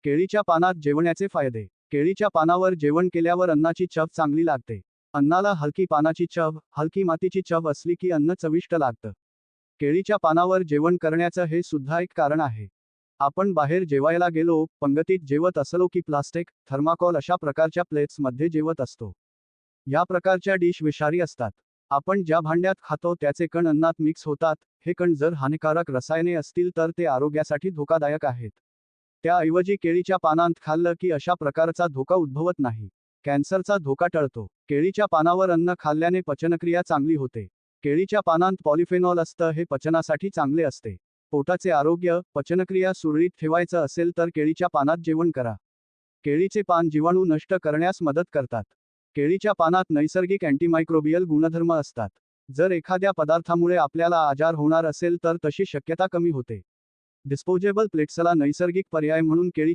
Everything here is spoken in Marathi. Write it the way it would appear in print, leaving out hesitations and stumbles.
केळीच्या पानात जेवण्याचे फायदे. केळीच्या पानावर जेवण केल्यावर अन्नाची चव चांगली लागते. अन्नाला हलकी पानाची चव, हलकी मातीची चव असली की अन्न चविष्ट लागतं. केळीच्या पानावर जेवण करण्याचं हे सुद्धा एक कारण आहे. आपण बाहेर जेवायला गेलो, पंगतीत जेवत असलो की प्लास्टिक, थर्माकोल अशा प्रकारच्या प्लेट्समध्ये जेवत असतो. या प्रकारच्या डिश विषारी असतात. आपण ज्या भांड्यात खातो त्याचे कण अन्नात मिक्स होतात. हे कण जर हानिकारक रसायने असतील तर ते आरोग्यासाठी धोकादायक आहेत. त्याऐवजी केळीच्या पानांत खाल्लं की अशा प्रकारचा धोका उद्भवत नाही. कॅन्सरचा धोका टळतो. केळीच्या पानावर अन्न खाल्ल्याने पचनक्रिया चांगली होते. केळीच्या पानांत पॉलिफेनॉल असतं, हे पचनासाठी चांगले असते. पोटाचे आरोग्य, पचनक्रिया सुरळीत ठेवायचं असेल तर केळीच्या पानात जेवण करा. केळीचे पान जीवाणू नष्ट करण्यास मदत करतात. केळीच्या पानात नैसर्गिक अँटीमायक्रोबियल गुणधर्म असतात. जर एखाद्या पदार्थामुळे आपल्याला आजार होणार असेल तर तशी शक्यता कमी होते. डिस्पोजेबल प्लेट्सला नैसर्गिक पर्याय म्हणून केळी